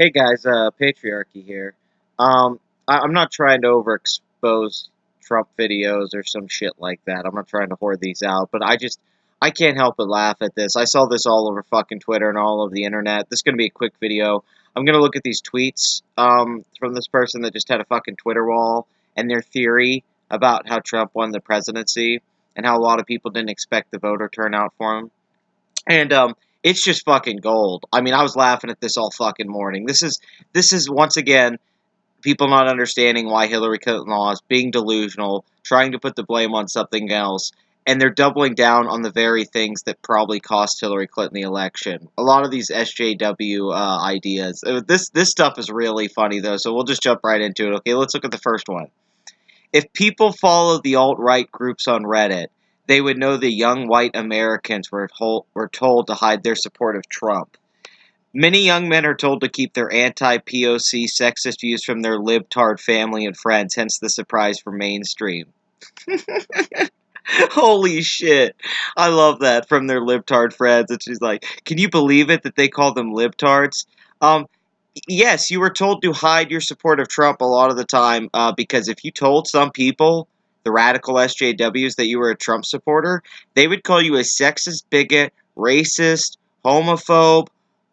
Hey guys, Patriarchy here. I'm not trying to overexpose Trump videos or some shit like that. I'm not trying to hoard these out, but I can't help but laugh at this. I saw this all over fucking Twitter and all over the internet. This is gonna be a quick video. I'm gonna look at these tweets, from this person that just had a fucking Twitter wall and their theory about how Trump won the presidency and how a lot of people didn't expect the voter turnout for him. And it's just fucking gold. I mean, I was laughing at this all fucking morning. This is once again people not understanding why Hillary Clinton lost, being delusional, trying to put the blame on something else, and they're doubling down on the very things that probably cost Hillary Clinton the election. A lot of these SJW ideas. This stuff is really funny though, so we'll just jump right into it. Okay, let's look at the first one. If people followed the alt-right groups on Reddit, they would know the young white Americans were told to hide their support of Trump. Many young men are told to keep their anti-POC sexist views from their libtard family and friends, hence the surprise for mainstream. Holy shit. I love that, from their libtard friends. And she's like, can you believe it that they call them libtards? Um, yes, you were told to hide your support of Trump a lot of the time, because if you told some people, the radical SJWs, that you were a Trump supporter, they would call you a sexist bigot, racist, homophobe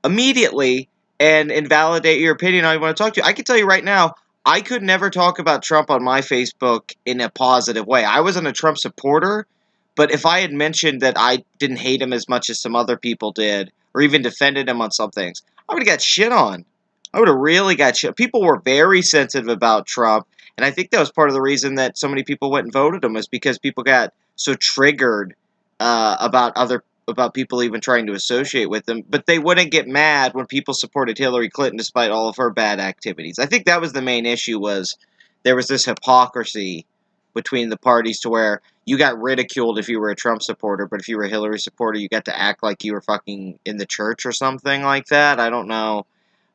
immediately and invalidate your opinion on who you want to talk to. I can tell you right now, I could never talk about Trump on my Facebook in a positive way. I wasn't a Trump supporter, but if I had mentioned that I didn't hate him as much as some other people did, or even defended him on some things, I would have got shit on. I would have really got shit. People were very sensitive about Trump, and I think that was part of the reason that so many people went and voted him, was because people got so triggered about people even trying to associate with him. But they wouldn't get mad when people supported Hillary Clinton despite all of her bad activities. I think that was the main issue, was there was this hypocrisy between the parties to where you got ridiculed if you were a Trump supporter, but if you were a Hillary supporter, you got to act like you were fucking in the church or something like that. I don't know.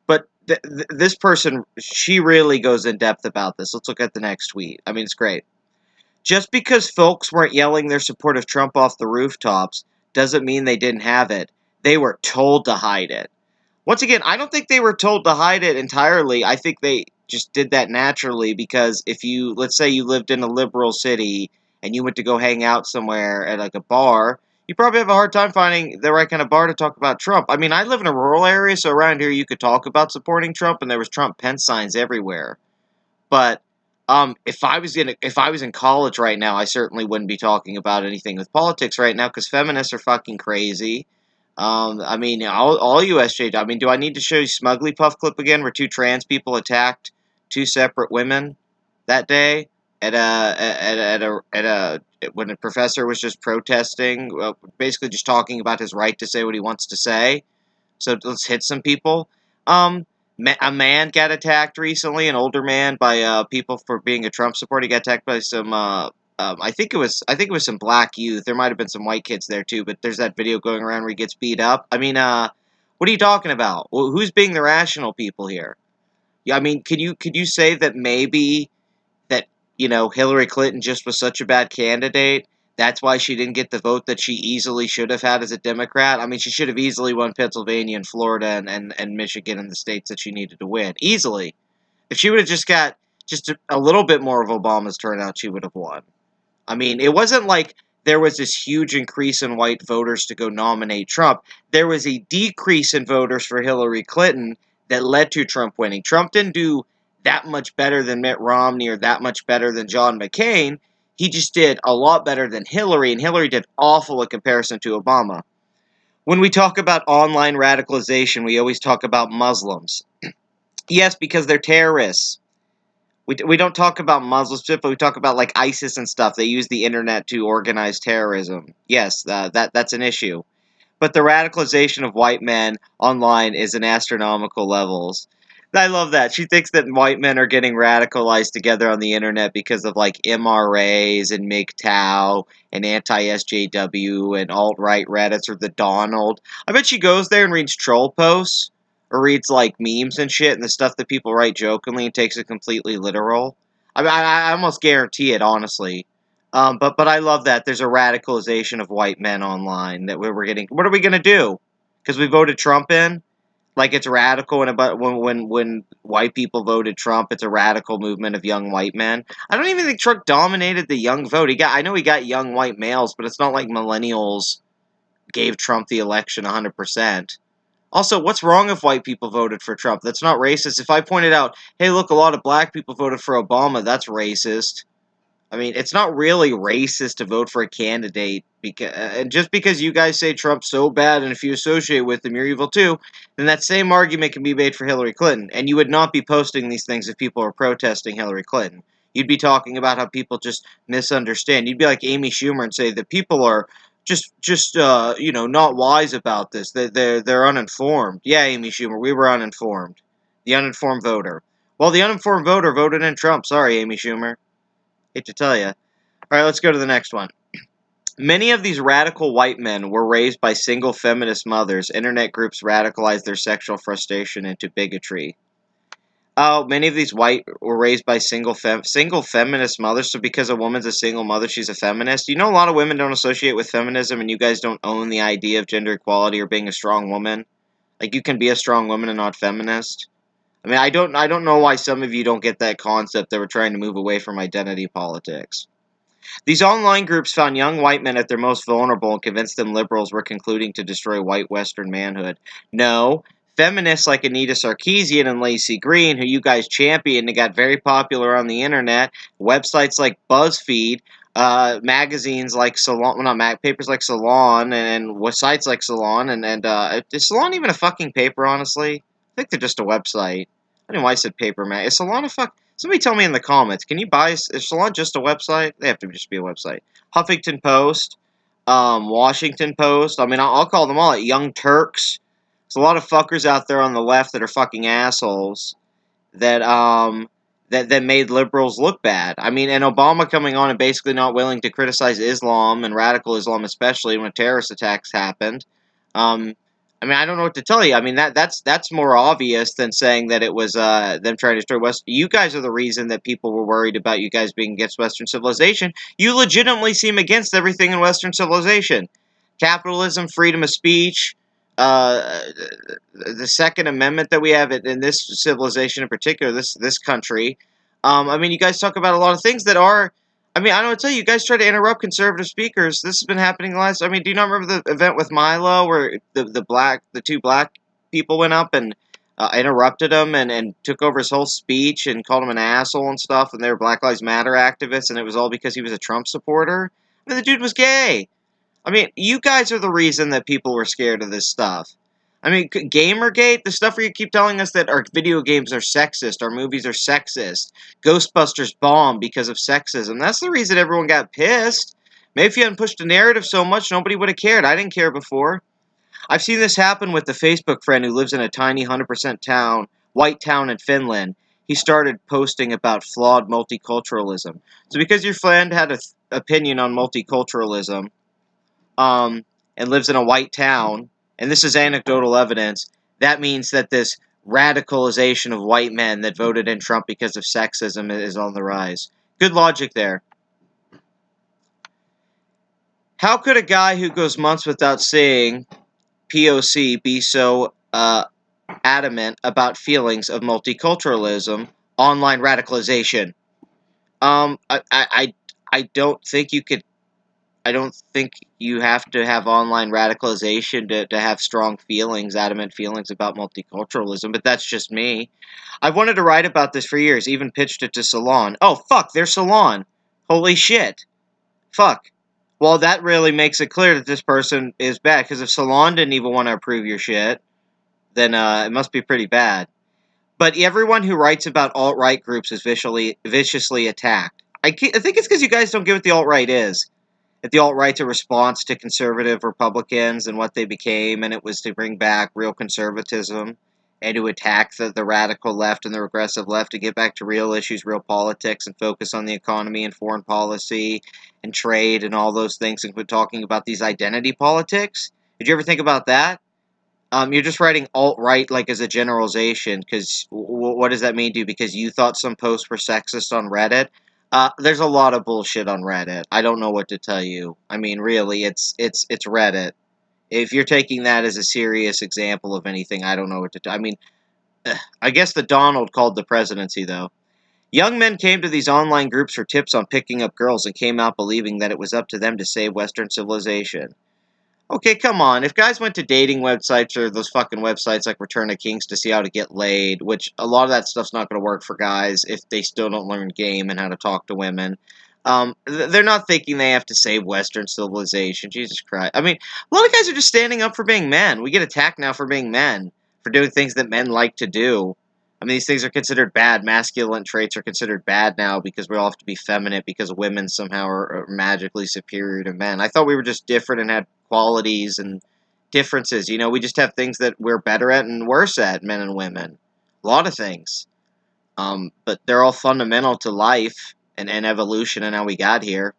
But this person, she really goes in depth about this. Let's look at the next tweet. I mean, it's great. Just because folks weren't yelling their support of Trump off the rooftops doesn't mean they didn't have it. They were told to hide it. Once again, I don't think they were told to hide it entirely. I think they just did that naturally, because if you, let's say you lived in a liberal city and you went to go hang out somewhere at like a bar, you probably have a hard time finding the right kind of bar to talk about Trump. I mean, I live in a rural area, so around here you could talk about supporting Trump, and there was Trump Pence signs everywhere. But if I was in college right now, I certainly wouldn't be talking about anything with politics right now, because feminists are fucking crazy. I mean, all USJ. I mean, do I need to show you Smugly Puff clip again, where two trans people attacked two separate women that day at a when a professor was just protesting, basically just talking about his right to say what he wants to say. So let's hit some people. Um, a man got attacked recently, an older man, by people for being a Trump supporter. He got attacked by some. I think it was some black youth. There might have been some white kids there too, but there's that video going around where he gets beat up. I mean, what are you talking about? Well, who's being the rational people here? Yeah, I mean, could you say that maybe that, Hillary Clinton just was such a bad candidate? That's why she didn't get the vote that she easily should have had as a Democrat. I mean, she should have easily won Pennsylvania and Florida and Michigan and the states that she needed to win. Easily. If she would have just got just a little bit more of Obama's turnout, she would have won. I mean, it wasn't like there was this huge increase in white voters to go nominate Trump. There was a decrease in voters for Hillary Clinton that led to Trump winning. Trump didn't do that much better than Mitt Romney or that much better than John McCain. He just did a lot better than Hillary, and Hillary did awful in comparison to Obama. When we talk about online radicalization, we always talk about Muslims. Yes, because they're terrorists. We don't talk about Muslims, but we talk about like ISIS and stuff. They use the internet to organize terrorism. Yes, that's an issue. But the radicalization of white men online is in astronomical levels. I love that. She thinks that white men are getting radicalized together on the internet because of like MRAs and MGTOW and anti-SJW and alt-right Reddits or the Donald. I bet she goes there and reads troll posts or reads like memes and shit and the stuff that people write jokingly and takes it completely literal. I mean, I almost guarantee it, honestly. But I love that there's a radicalization of white men online that we're getting. What are we gonna do? Because we voted Trump in? Like it's radical, and about when white people voted Trump, it's a radical movement of young white men. I don't even think Trump dominated the young vote. I know he got young white males, but it's not like millennials gave Trump the election 100%. Also, what's wrong if white people voted for Trump? That's not racist. If I pointed out, hey, look, a lot of black people voted for Obama, that's racist. I mean, it's not really racist to vote for a candidate, because and just because you guys say Trump's so bad, and if you associate with him, you're evil too, then that same argument can be made for Hillary Clinton. And you would not be posting these things if people are protesting Hillary Clinton. You'd be talking about how people just misunderstand. You'd be like Amy Schumer and say that people are just not wise about this. They're uninformed. Yeah, Amy Schumer, we were uninformed. The uninformed voter. Well, the uninformed voter voted in Trump. Sorry, Amy Schumer. Hate to tell you. All right, let's go to the next one. Many of these radical white men were raised by single feminist mothers. Internet groups radicalized their sexual frustration into bigotry. Oh, many of these white were raised by single feminist mothers. So because a woman's a single mother, she's a feminist. You know, a lot of women don't associate with feminism, and you guys don't own the idea of gender equality or being a strong woman. Like you can be a strong woman and not feminist. I mean, I don't know why some of you don't get that concept that we're trying to move away from identity politics. These online groups found young white men at their most vulnerable and convinced them liberals were concluding to destroy white Western manhood. No, feminists like Anita Sarkeesian and Lacey Green, who you guys championed and got very popular on the internet, websites like BuzzFeed, magazines like Salon, well, not papers like Salon, and sites like Salon, and is Salon even a fucking paper? Honestly, I think they're just a website. I don't know why I said paper, man. Is Salon a fuck? Somebody tell me in the comments. Can you buy? Is Salon just a website? They have to just be a website. Huffington Post, Washington Post. I mean, I'll call them all Young Turks. There's a lot of fuckers out there on the left that are fucking assholes that that made liberals look bad. I mean, and Obama coming on and basically not willing to criticize Islam and radical Islam, especially when terrorist attacks happened. Um, I mean, I don't know what to tell you. I mean, that's more obvious than saying that it was them trying to destroy West. You guys are the reason that people were worried about you guys being against Western civilization. You legitimately seem against everything in Western civilization: capitalism, freedom of speech, uh, the Second Amendment that we have in this civilization in particular, this country. I mean, you guys talk about a lot of things that are. I mean, I don't tell you, you guys try to interrupt conservative speakers. This has been happening the last. I mean, do you not remember the event with Milo where the two black people went up and interrupted him and took over his whole speech and called him an asshole and stuff, and they were Black Lives Matter activists, and it was all because he was a Trump supporter. I mean, the dude was gay. I mean, you guys are the reason that people were scared of this stuff. I mean, Gamergate, the stuff where you keep telling us that our video games are sexist, our movies are sexist, Ghostbusters bombed because of sexism. That's the reason everyone got pissed. Maybe if you hadn't pushed the narrative so much, nobody would have cared. I didn't care before. I've seen this happen with the Facebook friend who lives in a tiny 100% white town in Finland. He started posting about flawed multiculturalism. So because your friend had an opinion on multiculturalism, and lives in a white town, and this is anecdotal evidence, that means that this radicalization of white men that voted in Trump because of sexism is on the rise. Good logic there. How could a guy who goes months without seeing POC be so adamant about feelings of multiculturalism, online radicalization? I don't think you could. I don't think you have to have online radicalization to have strong feelings, adamant feelings about multiculturalism, but that's just me. I've wanted to write about this for years, even pitched it to Salon. Oh, fuck, there's Salon. Holy shit. Fuck. Well, that really makes it clear that this person is bad, because if Salon didn't even want to approve your shit, then it must be pretty bad. But everyone who writes about alt-right groups is viciously attacked. I think it's because you guys don't get what the alt-right is. That the alt-right's a response to conservative Republicans and what they became, and it was to bring back real conservatism and to attack the radical left and the regressive left to get back to real issues, real politics, and focus on the economy and foreign policy and trade and all those things, and quit talking about these identity politics. Did you ever think about that? You're just writing alt-right like as a generalization, because what does that mean to you? Because you thought some posts were sexist on Reddit? There's a lot of bullshit on Reddit. I don't know what to tell you. I mean, really, it's Reddit. If you're taking that as a serious example of anything, I don't know what to do. I mean, I guess the Donald called the presidency, though. Young men came to these online groups for tips on picking up girls and came out believing that it was up to them to save Western civilization. Okay, come on. If guys went to dating websites or those fucking websites like Return of Kings to see how to get laid, which a lot of that stuff's not going to work for guys if they still don't learn game and how to talk to women. They're not thinking they have to save Western civilization. Jesus Christ. I mean, a lot of guys are just standing up for being men. We get attacked now for being men, for doing things that men like to do. I mean, these things are considered bad. Masculine traits are considered bad now because we all have to be feminine because women somehow are magically superior to men. I thought we were just different and had qualities and differences. You know, we just have things that we're better at and worse at, men and women. A lot of things. But they're all fundamental to life and evolution and how we got here.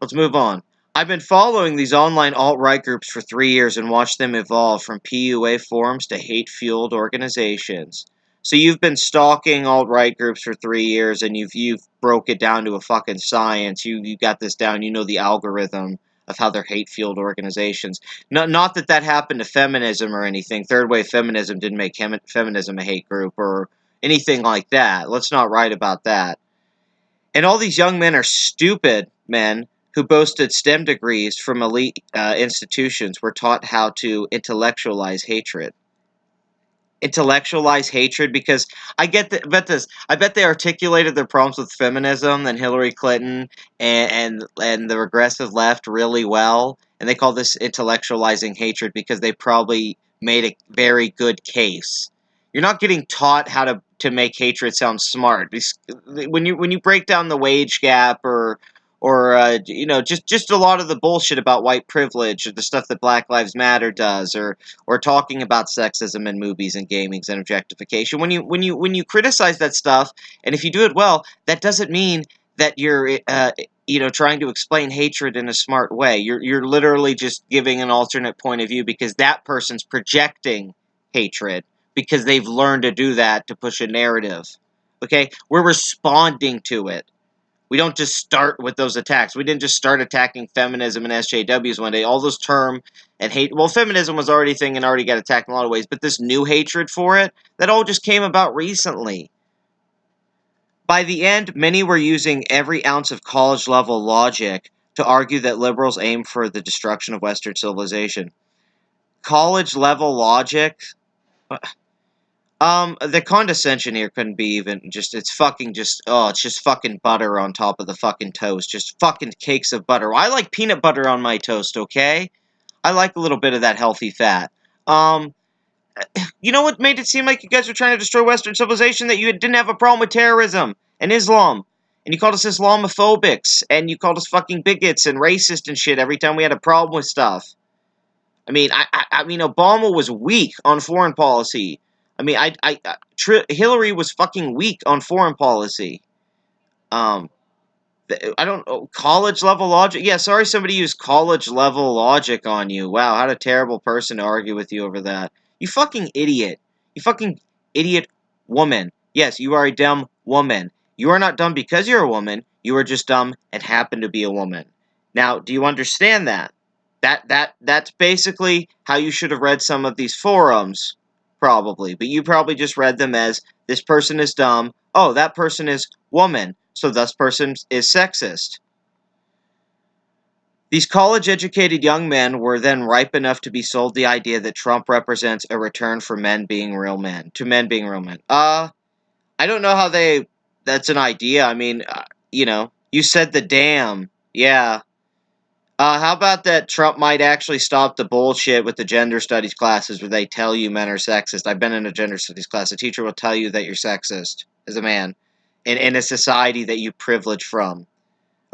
Let's move on. I've been following these online alt-right groups for 3 years and watched them evolve from PUA forums to hate-fueled organizations. So you've been stalking alt-right groups for 3 years and you've broke it down to a fucking science. You got this down. You know the algorithm of how they're hate-fueled organizations. Not that that happened to feminism or anything. Third wave feminism didn't make feminism a hate group or anything like that. Let's not write about that. And all these young men are stupid men who boasted STEM degrees from elite institutions were taught how to intellectualize hatred. Intellectualize hatred because I bet they articulated their problems with feminism and Hillary Clinton and the regressive left really well, and they call this intellectualizing hatred because they probably made a very good case. You're not getting taught how to make hatred sound smart. When you break down the wage gap or you know, just a lot of the bullshit about white privilege or the stuff that Black Lives Matter does or talking about sexism in movies and gaming and objectification. When you criticize that stuff, and if you do it well, that doesn't mean that you're you know, trying to explain hatred in a smart way. You're literally just giving an alternate point of view because that person's projecting hatred because they've learned to do that to push a narrative. Okay, we're responding to it. We don't just start with those attacks. We didn't just start attacking feminism and SJWs one day. All those term and hate. Well, feminism was already a thing and already got attacked in a lot of ways, but this new hatred for it, that all just came about recently. By the end, many were using every ounce of college level logic to argue that liberals aim for the destruction of Western civilization. College level logic? The condescension here couldn't be even just, it's fucking just, oh, it's just fucking butter on top of the fucking toast. Just fucking cakes of butter. I like peanut butter on my toast, okay? I like a little bit of that healthy fat. Um, you know what made it seem like you guys were trying to destroy Western civilization? That you didn't have a problem with terrorism and Islam. And you called us Islamophobics. And you called us fucking bigots and racist and shit every time we had a problem with stuff. I mean, I mean, Obama was weak on foreign policy. I mean, Hillary was fucking weak on foreign policy. Um, I don't know, college level logic. Yeah, sorry, somebody used college level logic on you. Wow, what a terrible person to argue with you over that. You fucking idiot. You fucking idiot woman. Yes, you are a dumb woman. You are not dumb because you're a woman. You are just dumb and happen to be a woman. Now, do you understand that? That's basically how you should have read some of these forums, probably. But you probably just read them as this person is dumb. Oh, that person is woman. So this person is sexist. These college-educated young men were then ripe enough to be sold the idea that Trump represents a return for men being real men, to men being real men. I don't know how that's an idea. I mean, you know, you said the damn. Yeah. How about that Trump might actually stop the bullshit with the gender studies classes where they tell you men are sexist? I've been in a gender studies class. The teacher will tell you that you're sexist as a man in a society that you privilege from.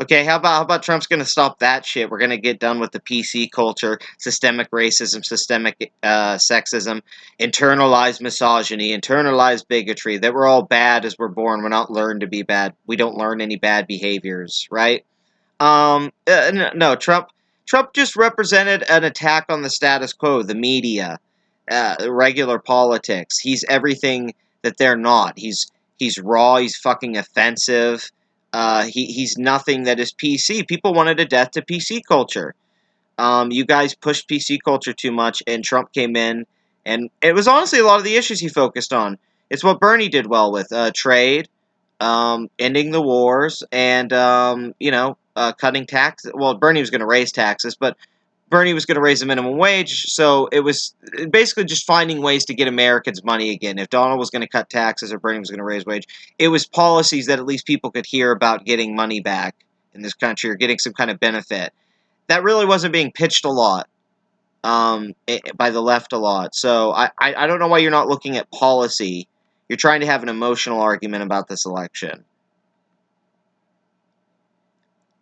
Okay, how about Trump's going to stop that shit? We're going to get done with the PC culture, systemic racism, systemic sexism, internalized misogyny, internalized bigotry. That we're all bad as we're born. We're not learned to be bad. We don't learn any bad behaviors, right? No, Trump just represented an attack on the status quo, the media, regular politics. He's everything that they're not. He's raw. He's fucking offensive. He's nothing that is PC. People wanted a death to PC culture. You guys pushed PC culture too much, and Trump came in, and it was honestly a lot of the issues he focused on. It's what Bernie did well with trade, ending the wars, and cutting taxes. Well, Bernie was going to raise taxes, but Bernie was going to raise the minimum wage, so it was basically just finding ways to get Americans money again. If Donald was going to cut taxes or Bernie was going to raise wage, it was policies that at least people could hear about getting money back in this country or getting some kind of benefit. That really wasn't being pitched a lot by the left a lot. So I don't know why you're not looking at policy. You're trying to have an emotional argument about this election.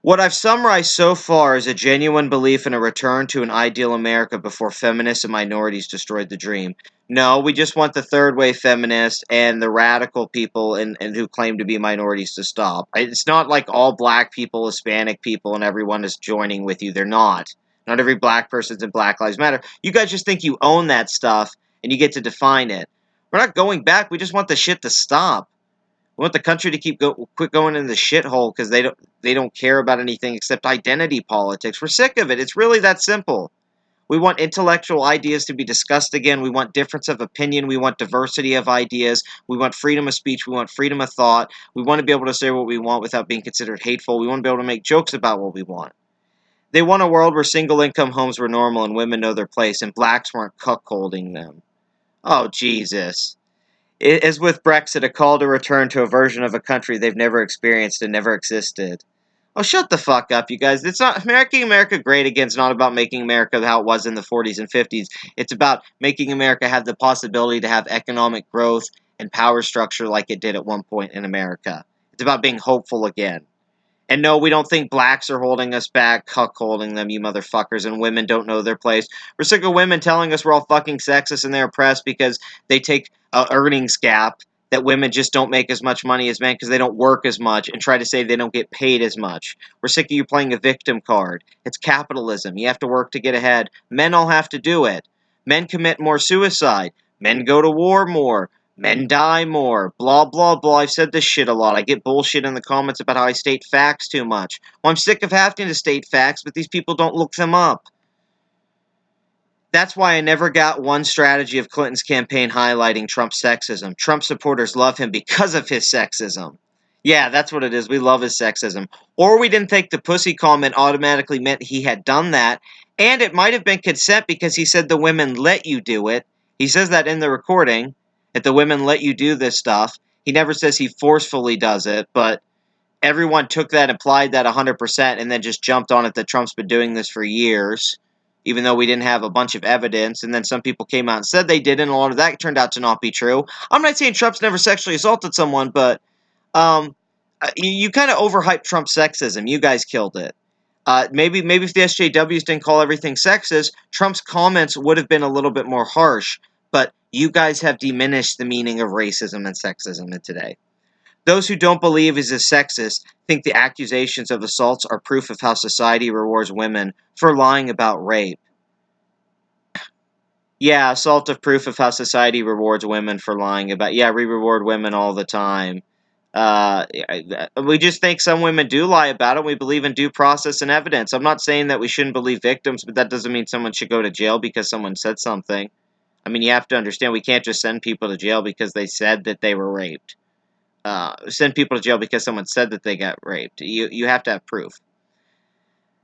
What I've summarized so far is a genuine belief in a return to an ideal America before feminists and minorities destroyed the dream. No, we just want the third wave feminists and the radical people and who claim to be minorities to stop. It's not like all black people, Hispanic people, and everyone is joining with you. They're not. Not every black person's in Black Lives Matter. You guys just think you own that stuff and you get to define it. We're not going back. We just want the shit to stop. We want the country to quit going in the shithole because they don't care about anything except identity politics. We're sick of it. It's really that simple. We want intellectual ideas to be discussed again. We want difference of opinion. We want diversity of ideas. We want freedom of speech. We want freedom of thought. We want to be able to say what we want without being considered hateful. We want to be able to make jokes about what we want. They want a world where single income homes were normal and women know their place and blacks weren't cuckolding them. Oh, Jesus. As with Brexit, a call to return to a version of a country they've never experienced and never existed. Oh, shut the fuck up, you guys. It's not making America great again. It's not about making America how it was in the 40s and 50s. It's about making America have the possibility to have economic growth and power structure like it did at one point in America. It's about being hopeful again. And no, we don't think blacks are holding us back, cuckolding them, you motherfuckers, and women don't know their place. We're sick of women telling us we're all fucking sexist and they're oppressed because they take a earnings gap that women just don't make as much money as men because they don't work as much and try to say they don't get paid as much. We're sick of you playing a victim card. It's capitalism. You have to work to get ahead. Men all have to do it. Men commit more suicide. Men go to war more. Men die more. Blah, blah, blah. I've said this shit a lot. I get bullshit in the comments about how I state facts too much. Well, I'm sick of having to state facts, but these people don't look them up. That's why I never got one strategy of Clinton's campaign highlighting Trump's sexism. Trump supporters love him because of his sexism. Yeah, that's what it is. We love his sexism. Or we didn't think the pussy comment automatically meant he had done that. And it might have been consent because he said the women let you do it. He says that in the recording, that the women let you do this stuff. He never says he forcefully does it, but everyone took that, applied that 100%, and then just jumped on it that Trump's been doing this for years, even though we didn't have a bunch of evidence. And then some people came out and said they did, and a lot of that turned out to not be true. I'm not saying Trump's never sexually assaulted someone, but um, you kind of overhyped Trump's sexism. You guys killed it. Maybe if the SJWs didn't call everything sexist, Trump's comments would have been a little bit more harsh. But you guys have diminished the meaning of racism and sexism in today. Those who don't believe he's a sexist think the accusations of assaults are proof of how society rewards women for lying about rape. Yeah, assault of proof of how society rewards women for lying about. Yeah, we reward women all the time. We just think some women do lie about it. We believe in due process and evidence. I'm not saying that we shouldn't believe victims, but that doesn't mean someone should go to jail because someone said something. I mean, you have to understand we can't just send people to jail because they said that they were raped. Send people to jail because someone said that they got raped. You have to have proof.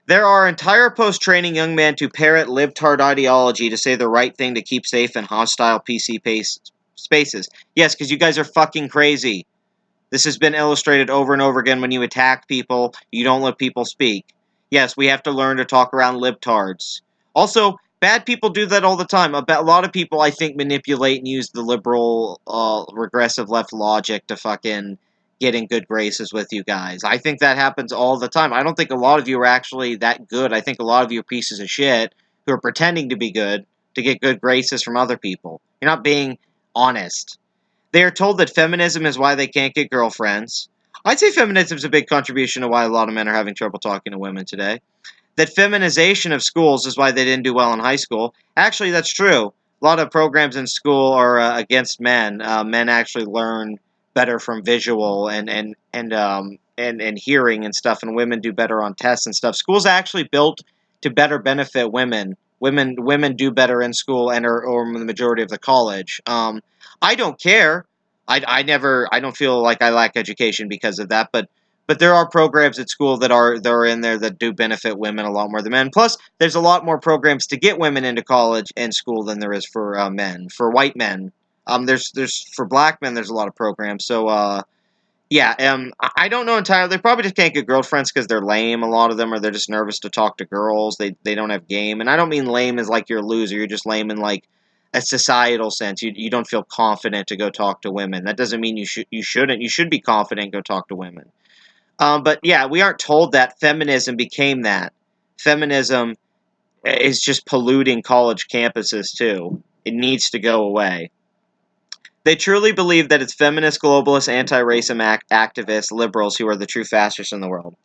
There are entire posts training young men to parrot libtard ideology to say the right thing to keep safe in hostile PC spaces. Yes, because you guys are fucking crazy. This has been illustrated over and over again. When you attack people, you don't let people speak. Yes, we have to learn to talk around libtards. Also, bad people do that all the time. A lot of people, I think, manipulate and use the liberal, regressive left logic to fucking get in good graces with you guys. I think that happens all the time. I don't think a lot of you are actually that good. I think a lot of you are pieces of shit who are pretending to be good to get good graces from other people. You're not being honest. They are told that feminism is why they can't get girlfriends. I'd say feminism is a big contribution to why a lot of men are having trouble talking to women today. That feminization of schools is why they didn't do well in high school. Actually, that's true. A lot of programs in school are against men. Men actually learn better from visual and hearing and stuff, and women do better on tests and stuff. Schools actually built to better benefit women. Women do better in school and are or the majority of the college. I don't care. I don't feel like I lack education because of that, but there are programs at school that are in there that do benefit women a lot more than men. Plus, there's a lot more programs to get women into college and school than there is for men. For white men, there's for black men, there's a lot of programs. So yeah, I don't know entirely. They probably just can't get girlfriends because they're lame. A lot of them, or they're just nervous to talk to girls. They don't have game, and I don't mean lame as like you're a loser. You're just lame in like a societal sense. You don't feel confident to go talk to women. That doesn't mean you shouldn't. You should be confident and go talk to women. But yeah, we aren't told that feminism became that. Feminism is just polluting college campuses too. It needs to go away. They truly believe that it's feminist, globalist, anti-racism activists, liberals who are the true fascists in the world.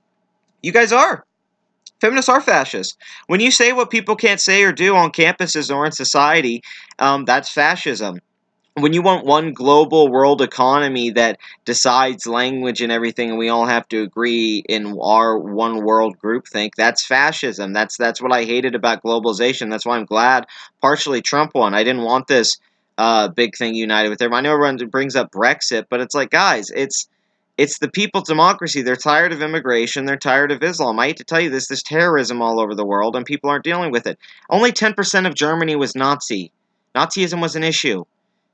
You guys are. Feminists are fascists. When you say what people can't say or do on campuses or in society, that's fascism. When you want one global world economy that decides language and everything, and we all have to agree in our one world groupthink, that's fascism. That's what I hated about globalization. That's why I'm glad partially Trump won. I didn't want this big thing united with everyone. I know everyone brings up Brexit, but it's like, guys, it's the people's democracy. They're tired of immigration. They're tired of Islam. I hate to tell you this. There's terrorism all over the world, and people aren't dealing with it. Only 10% of Germany was Nazi. Nazism was an issue.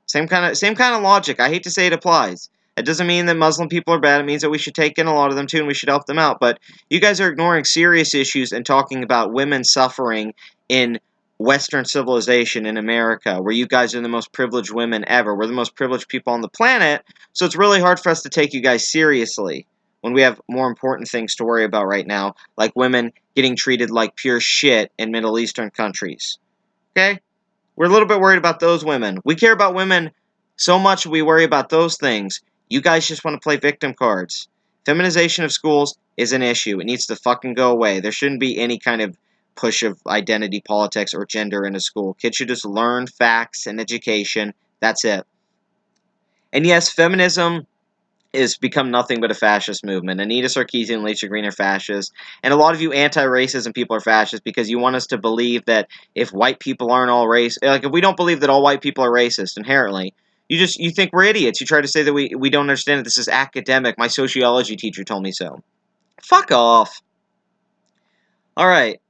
Same kind of logic. I hate to say it applies. It doesn't mean that Muslim people are bad. It means that we should take in a lot of them too, and we should help them out. But you guys are ignoring serious issues and talking about women suffering in Western civilization in America, where you guys are the most privileged women ever. We're the most privileged people on the planet, so it's really hard for us to take you guys seriously when we have more important things to worry about right now, like women getting treated like pure shit in Middle Eastern countries. Okay? We're a little bit worried about those women. We care about women so much we worry about those things. You guys just want to play victim cards. Feminization of schools is an issue. It needs to fucking go away. There shouldn't be any kind of push of identity politics or gender in a school. Kids should just learn facts and education. That's it. And yes, feminism is become nothing but a fascist movement. Anita Sarkeesian and Lisa Green are fascists, and a lot of you anti-racism people are fascists because you want us to believe that if white people aren't all like if we don't believe that all white people are racist inherently, you think we're idiots. You try to say that we don't understand that this is academic. My sociology teacher told me so. Fuck off. All right.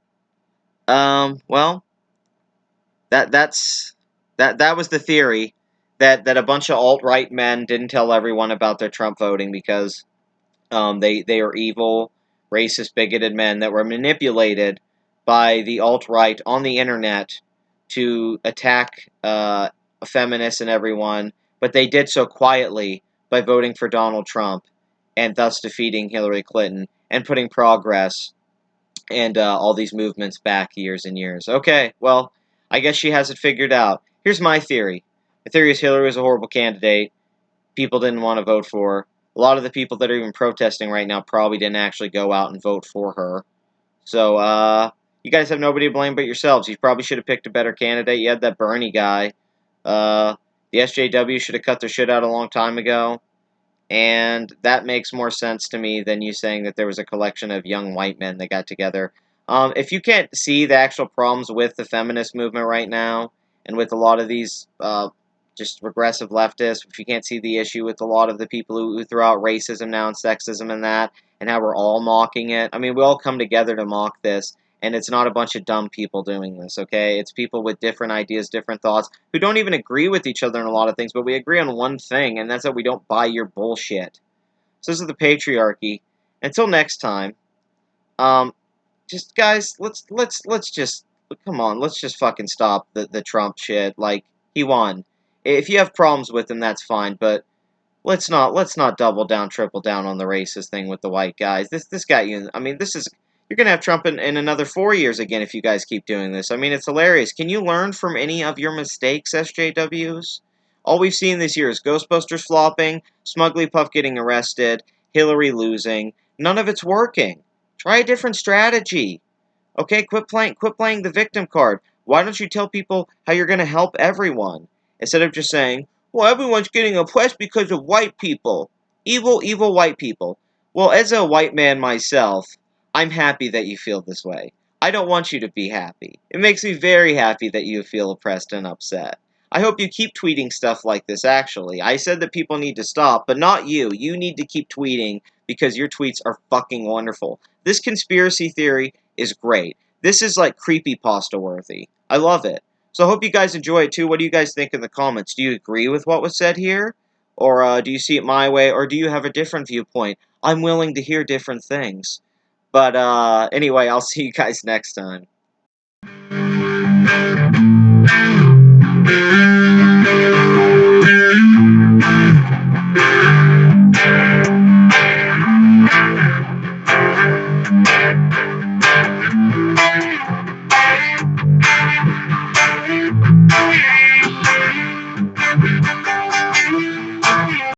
Well, that's that was the theory that a bunch of alt-right men didn't tell everyone about their Trump voting because they are evil, racist, bigoted men that were manipulated by the alt-right on the internet to attack feminists and everyone, but they did so quietly by voting for Donald Trump and thus defeating Hillary Clinton and putting progress and all these movements back years and years. Okay, well, I guess she has it figured out. Here's my theory. The theory is Hillary was a horrible candidate. People didn't want to vote for her. A lot of the people that are even protesting right now probably didn't actually go out and vote for her. So, you guys have nobody to blame but yourselves. You probably should have picked a better candidate. You had that Bernie guy. Uh, the SJW should have cut their shit out a long time ago. And that makes more sense to me than you saying that there was a collection of young white men that got together. If you can't see the actual problems with the feminist movement right now, and with a lot of these just regressive leftists, if you can't see the issue with a lot of the people who throw out racism now and sexism and that, and how we're all mocking it, I mean, we all come together to mock this, and it's not a bunch of dumb people doing this, okay? It's people with different ideas, different thoughts, who don't even agree with each other in a lot of things, but we agree on one thing, and that's that we don't buy your bullshit. So this is the patriarchy. Until next time, um, just guys, let's just come on, let's just fucking stop the Trump shit. Like, he won. If you have problems with him, that's fine, but let's not double down, triple down on the racist thing with the white guys. This got you. I mean, this is you're gonna have Trump in another 4 years again if you guys keep doing this. I mean, it's hilarious. Can you learn from any of your mistakes, SJWs? All we've seen this year is Ghostbusters flopping, Smugly Puff getting arrested, Hillary losing. None of it's working. Try a different strategy. Okay, quit playing the victim card. Why don't you tell people how you're going to help everyone instead of just saying, "Well, everyone's getting oppressed because of white people. Evil, evil white people." Well, as a white man myself, I'm happy that you feel this way. I don't want you to be happy. It makes me very happy that you feel oppressed and upset. I hope you keep tweeting stuff like this, actually. I said that people need to stop, but not you. You need to keep tweeting because your tweets are fucking wonderful. This conspiracy theory is great. This is like creepypasta worthy. I love it. So I hope you guys enjoy it too. What do you guys think in the comments? Do you agree with what was said here? Or do you see it my way? Or do you have a different viewpoint? I'm willing to hear different things. But anyway, I'll see you guys next time.